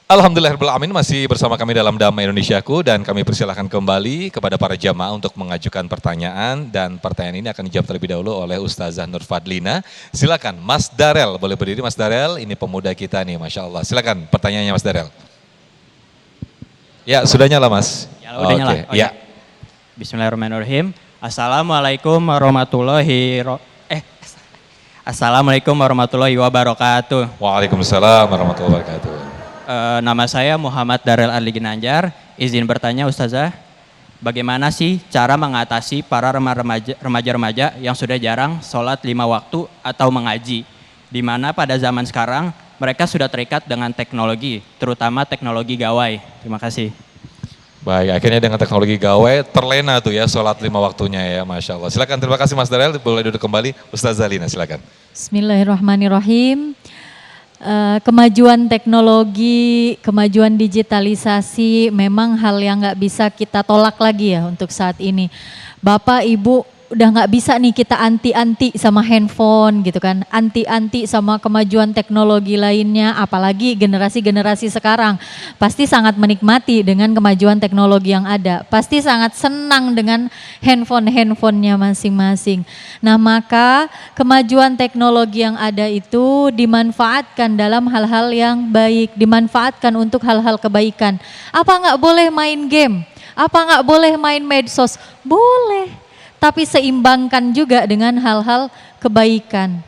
Alhamdulillahirrahmanirrahim, masih bersama kami dalam Damai Indonesiaku dan kami persilahkan kembali kepada para jamaah untuk mengajukan pertanyaan dan pertanyaan ini akan dijawab terlebih dahulu oleh Ustazah Nur Fadlina. Silakan Mas Darel, boleh berdiri Mas Darel, ini pemuda kita nih Masya Allah. Silakan pertanyaannya Mas Darel. Ya sudah nyala Mas. Ya udah nyala. Oh, ya. Bismillahirrahmanirrahim. Assalamualaikum warahmatullahi wabarakatuh. Waalaikumsalam warahmatullahi wabarakatuh. Nama saya Muhammad Darel Adli Ginanjar. Izin bertanya Ustazah, bagaimana sih cara mengatasi para remaja-remaja yang sudah jarang sholat 5 waktu atau mengaji, di mana pada zaman sekarang mereka sudah terikat dengan teknologi, terutama teknologi gawai. Terima kasih. Baik, akhirnya dengan teknologi gawai terlena tuh ya sholat 5 waktunya ya, Masya Allah. Silakan, terima kasih Mas Darel, boleh duduk kembali. Ustazah Lina silakan. Bismillahirrahmanirrahim. Kemajuan teknologi, kemajuan digitalisasi memang hal yang nggak bisa kita tolak lagi ya untuk saat ini. Bapak, Ibu, udah nggak bisa nih kita anti-anti sama handphone gitu kan, anti-anti sama kemajuan teknologi lainnya, apalagi generasi-generasi sekarang pasti sangat menikmati dengan kemajuan teknologi yang ada, pasti sangat senang dengan handphone-handphonenya masing-masing. Nah maka kemajuan teknologi yang ada itu dimanfaatkan dalam hal-hal yang baik, dimanfaatkan untuk hal-hal kebaikan. Apa nggak boleh main game? Apa nggak boleh main medsos? Boleh. Tapi seimbangkan juga dengan hal-hal kebaikan.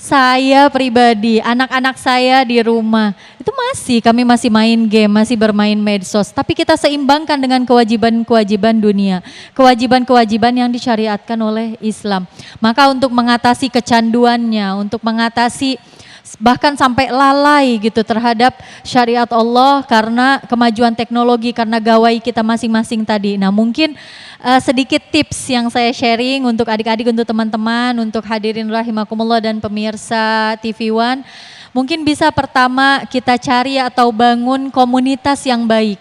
Saya pribadi, anak-anak saya di rumah, itu kami masih main game, masih bermain medsos. Tapi kita seimbangkan dengan kewajiban-kewajiban dunia, kewajiban-kewajiban yang disyariatkan oleh Islam. Maka untuk mengatasi kecanduannya, untuk mengatasi bahkan sampai lalai gitu terhadap syariat Allah karena kemajuan teknologi, karena gawai kita masing-masing tadi. Nah mungkin sedikit tips yang saya sharing untuk adik-adik, untuk teman-teman, untuk hadirin rahimakumullah dan pemirsa TV One. Mungkin bisa pertama kita cari atau bangun komunitas yang baik.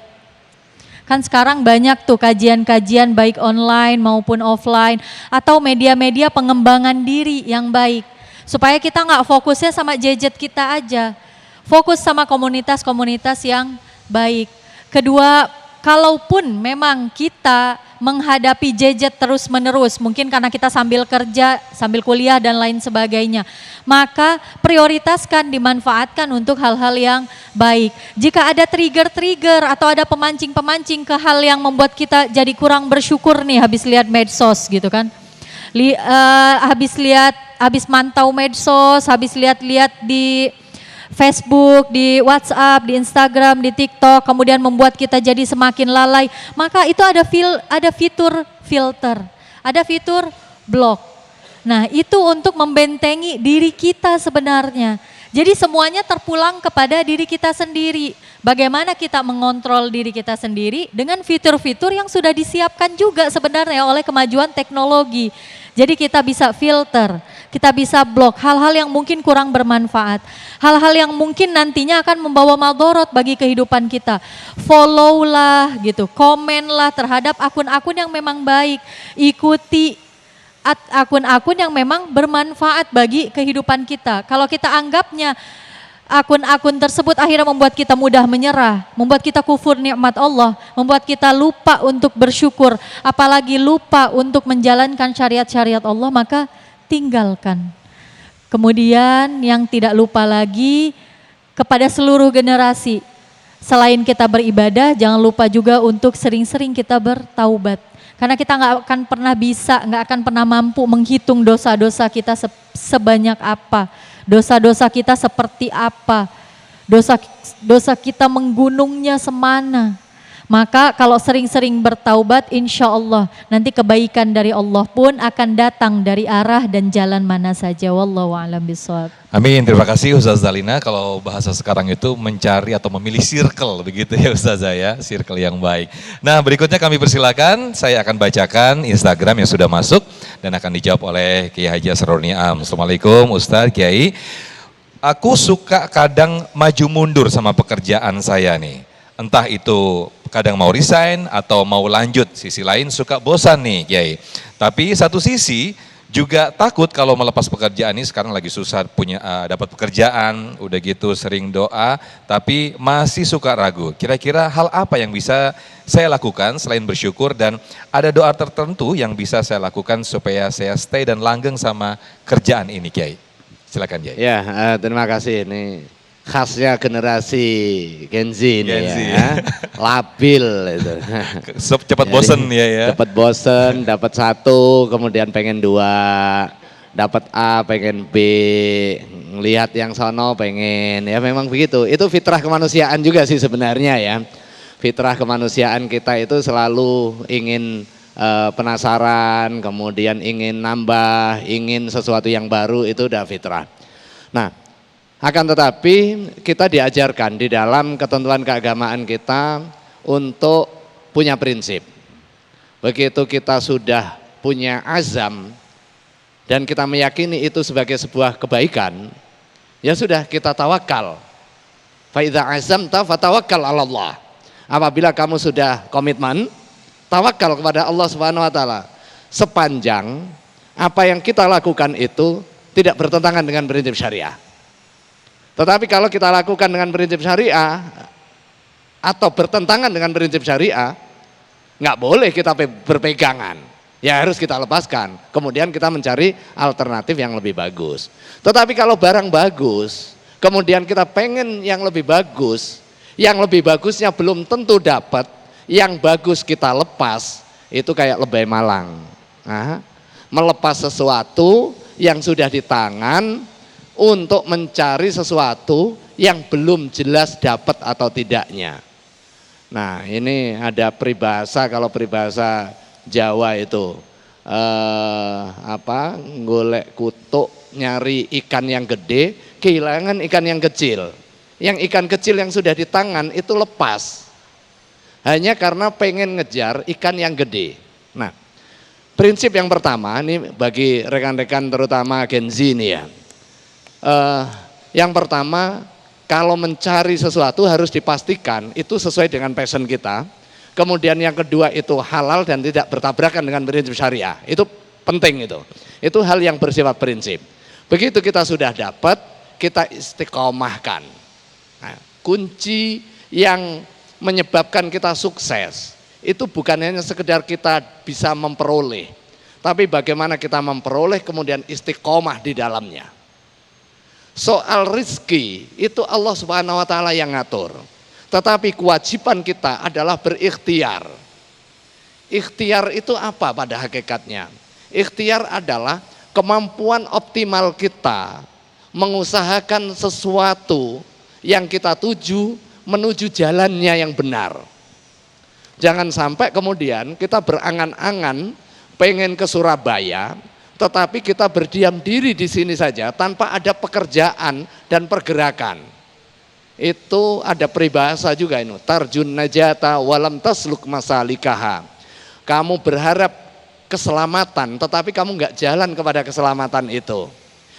Kan sekarang banyak tuh kajian-kajian baik online maupun offline atau media-media pengembangan diri yang baik. Supaya kita nggak fokusnya sama gadget kita aja, fokus sama komunitas-komunitas yang baik. Kedua, kalaupun memang kita menghadapi gadget terus-menerus, mungkin karena kita sambil kerja, sambil kuliah dan lain sebagainya, maka prioritaskan, dimanfaatkan untuk hal-hal yang baik. Jika ada trigger-trigger atau ada pemancing-pemancing ke hal yang membuat kita jadi kurang bersyukur nih habis lihat medsos gitu kan, habis mantau medsos, habis lihat-lihat di Facebook, di WhatsApp, di Instagram, di TikTok, kemudian membuat kita jadi semakin lalai, maka itu ada fitur filter, ada fitur block. Nah itu untuk membentengi diri kita sebenarnya. Jadi semuanya terpulang kepada diri kita sendiri. Bagaimana kita mengontrol diri kita sendiri dengan fitur-fitur yang sudah disiapkan juga sebenarnya oleh kemajuan teknologi. Jadi kita bisa filter, kita bisa blok hal-hal yang mungkin kurang bermanfaat, hal-hal yang mungkin nantinya akan membawa madorot bagi kehidupan kita. Follow lah gitu, komen lah terhadap akun-akun yang memang baik, ikuti akun-akun yang memang bermanfaat bagi kehidupan kita. Kalau kita anggapnya akun-akun tersebut akhirnya membuat kita mudah menyerah, membuat kita kufur nikmat Allah, membuat kita lupa untuk bersyukur, apalagi lupa untuk menjalankan syariat-syariat Allah, maka tinggalkan. Kemudian yang tidak lupa lagi kepada seluruh generasi, selain kita beribadah, jangan lupa juga untuk sering-sering kita bertaubat. Karena kita nggak akan pernah bisa, nggak akan pernah mampu menghitung dosa-dosa kita sebanyak apa. Dosa-dosa kita seperti apa, dosa kita menggunungnya semana. Maka kalau sering-sering bertaubat, insya Allah nanti kebaikan dari Allah pun akan datang dari arah dan jalan mana saja. Wallahu a'lam bishawab. Amin, terima kasih Ustazah Lina. Kalau bahasa sekarang itu mencari atau memilih circle, begitu ya Ustazah ya, circle yang baik. Nah berikutnya kami persilakan, saya akan bacakan Instagram yang sudah masuk dan akan dijawab oleh Kiai Haji Asroruni Am. Assalamualaikum Ustaz Kiai. Aku suka kadang maju mundur sama pekerjaan saya nih. Entah itu kadang mau resign atau mau lanjut, sisi lain suka bosan nih Kiai. Tapi satu sisi juga takut kalau melepas pekerjaan ini, sekarang lagi susah punya dapat pekerjaan, udah gitu sering doa, tapi masih suka ragu. Kira-kira hal apa yang bisa saya lakukan selain bersyukur, dan ada doa tertentu yang bisa saya lakukan supaya saya stay dan langgeng sama kerjaan ini, Kiai? Silakan, Kiai. Ya, terima kasih. Ini khasnya generasi Gen Z ini Gen Z. ya, labil itu. Cepat bosen ya. Dapat bosen, dapat satu, kemudian pengen dua, dapat A, pengen B, lihat yang sono pengen, ya memang begitu. Itu fitrah kemanusiaan juga sih sebenarnya ya. Fitrah kemanusiaan kita itu selalu ingin penasaran, kemudian ingin nambah, ingin sesuatu yang baru, itu udah fitrah. Nah, akan tetapi kita diajarkan di dalam ketentuan keagamaan kita untuk punya prinsip. Begitu kita sudah punya azam dan kita meyakini itu sebagai sebuah kebaikan, ya sudah, kita tawakal. Fa idza azamta fatawakkal 'ala Allah. Apabila kamu sudah komitmen, tawakal kepada Allah Subhanahu wa taala. Sepanjang apa yang kita lakukan itu tidak bertentangan dengan prinsip syariah. Tetapi kalau kita lakukan dengan prinsip syariah atau bertentangan dengan prinsip syariah, nggak boleh kita berpegangan. Ya harus kita lepaskan. Kemudian kita mencari alternatif yang lebih bagus. Tetapi kalau barang bagus, kemudian kita pengen yang lebih bagus, yang lebih bagusnya belum tentu dapat, yang bagus kita lepas, itu kayak lebay malang. Nah, melepas sesuatu yang sudah di tangan untuk mencari sesuatu yang belum jelas dapat atau tidaknya. Nah, ini ada peribahasa, kalau peribahasa Jawa itu golek kutuk nyari ikan yang gede, kehilangan ikan yang kecil. Yang ikan kecil yang sudah di tangan itu lepas. Hanya karena pengen ngejar ikan yang gede. Nah, prinsip yang pertama ini bagi rekan-rekan terutama Gen Z ini ya. Yang pertama, kalau mencari sesuatu harus dipastikan itu sesuai dengan passion kita. Kemudian yang kedua itu halal dan tidak bertabrakan dengan prinsip syariah. Itu penting itu. Itu hal yang bersifat prinsip. Begitu kita sudah dapat, kita istiqomahkan. Nah, kunci yang menyebabkan kita sukses itu bukan hanya sekedar kita bisa memperoleh, tapi bagaimana kita memperoleh kemudian istiqomah di dalamnya. Soal rizki itu Allah Subhanahu wa taala yang ngatur. Tetapi kewajiban kita adalah berikhtiar. Ikhtiar itu apa pada hakikatnya? Ikhtiar adalah kemampuan optimal kita mengusahakan sesuatu yang kita tuju menuju jalannya yang benar. Jangan sampai kemudian kita berangan-angan pengen ke Surabaya, tetapi kita berdiam diri di sini saja tanpa ada pekerjaan dan pergerakan. Itu ada peribahasa juga ini, tarjun najata walam tasluk masalikaha. Kamu berharap keselamatan tetapi kamu enggak jalan kepada keselamatan itu.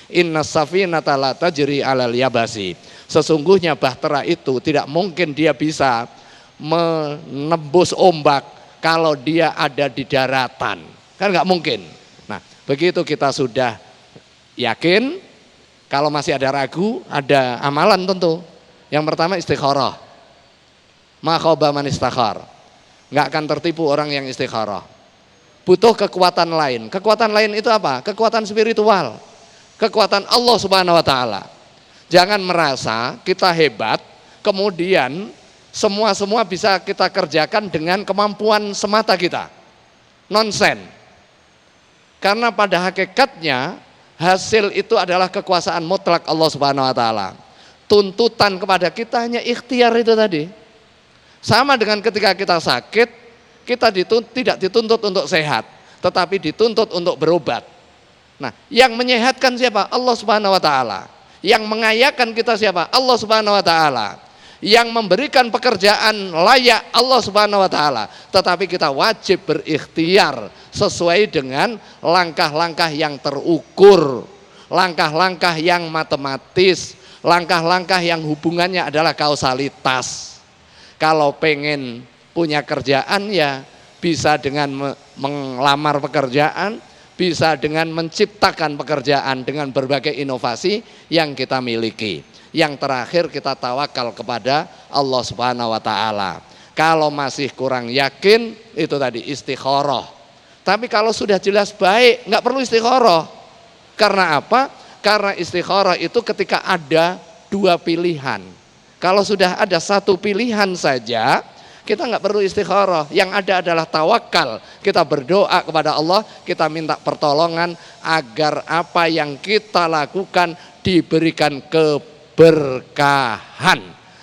Inna safinata la tajri 'alal yabasi. Sesungguhnya bahtera itu tidak mungkin dia bisa menembus ombak kalau dia ada di daratan. Kan enggak mungkin. Nah, begitu kita sudah yakin, kalau masih ada ragu, ada amalan tentu. Yang pertama istikharah. Ma khaba man istakhar. Enggak akan tertipu orang yang istikharah. Butuh kekuatan lain. Kekuatan lain itu apa? Kekuatan spiritual. Kekuatan Allah Subhanahu wa taala. Jangan merasa kita hebat, kemudian semua bisa kita kerjakan dengan kemampuan semata kita. Nonsen. Karena pada hakikatnya hasil itu adalah kekuasaan mutlak Allah Subhanahu wa taala. Tuntutan kepada kita hanya ikhtiar itu tadi. Sama dengan ketika kita sakit, kita tidak dituntut untuk sehat, tetapi dituntut untuk berobat. Nah, yang menyehatkan siapa? Allah Subhanahu wa taala. Yang mengayakan kita siapa? Allah Subhanahu wa taala. Yang memberikan pekerjaan layak Allah Subhanahu wa taala. Tetapi kita wajib berikhtiar sesuai dengan langkah-langkah yang terukur, langkah-langkah yang matematis, langkah-langkah yang hubungannya adalah kausalitas. Kalau pengen punya kerjaan ya bisa dengan melamar pekerjaan, bisa dengan menciptakan pekerjaan dengan berbagai inovasi yang kita miliki. Yang terakhir kita tawakal kepada Allah Subhanahu wa taala. Kalau masih kurang yakin, itu tadi istikharah. Tapi kalau sudah jelas baik, nggak perlu istikharah. Karena apa? Karena istikharah itu ketika ada dua pilihan. Kalau sudah ada satu pilihan saja, kita nggak perlu istikharah. Yang ada adalah tawakal. Kita berdoa kepada Allah, kita minta pertolongan agar apa yang kita lakukan diberikan keberkahan.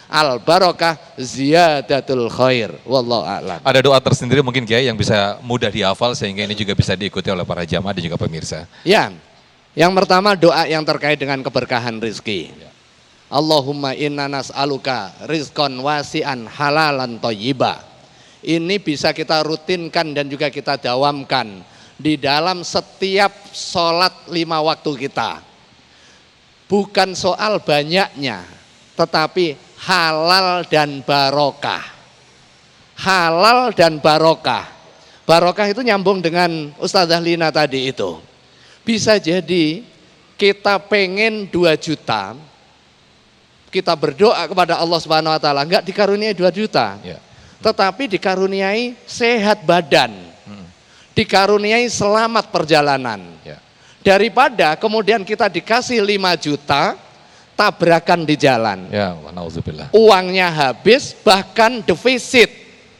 Al barokah ziyadatul khair. Wallahu a'lam. Ada doa tersendiri mungkin Kiai yang bisa mudah dihafal sehingga ini juga bisa diikuti oleh para jamaah dan juga pemirsa. Ya, yang pertama doa yang terkait dengan keberkahan rizki. Allahumma inna nas'aluka rizqan wasi'an halalan thayyiba. Ini bisa kita rutinkan dan juga kita dawamkan di dalam setiap sholat 5 waktu kita. Bukan soal banyaknya, tetapi halal dan barokah. Halal dan barokah. Barokah itu nyambung dengan Ustazah Lina tadi itu. Bisa jadi kita pengen 2 juta, kita berdoa kepada Allah Subhanahu wa taala, enggak dikaruniai 2 juta. Ya. Tetapi dikaruniai sehat badan. Dikaruniai selamat perjalanan. Ya. Daripada kemudian kita dikasih 5 juta, tabrakan di jalan. Ya, nauzubillah. Uangnya habis, bahkan defisit.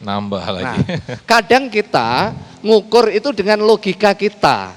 Nambah Nah, lagi. kadang kita ngukur itu dengan logika kita.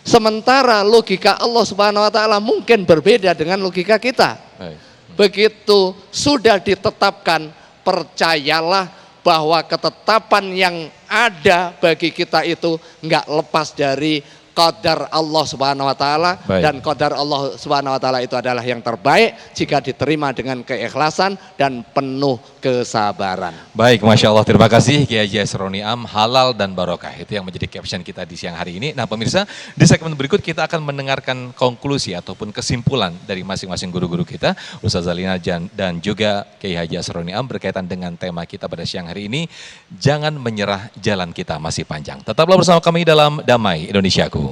Sementara logika Allah Subhanahu wa taala mungkin berbeda dengan logika kita. Baik. Begitu sudah ditetapkan, percayalah bahwa ketetapan yang ada bagi kita itu enggak lepas dari qadar Allah Subhanahu wa taala. Baik. Dan qadar Allah Subhanahu wa taala itu adalah yang terbaik jika diterima dengan keikhlasan dan penuh kesabaran. Baik, Masya Allah, terima kasih Kiai Haji Asroni Am, halal dan barokah. Itu yang menjadi caption kita di siang hari ini. Nah pemirsa, di segmen berikut kita akan mendengarkan konklusi ataupun kesimpulan dari masing-masing guru-guru kita, Ustazah Lina dan juga Kiai Haji Asroni Am berkaitan dengan tema kita pada siang hari ini, jangan menyerah, jalan kita masih panjang. Tetaplah bersama kami dalam Damai Indonesiaku.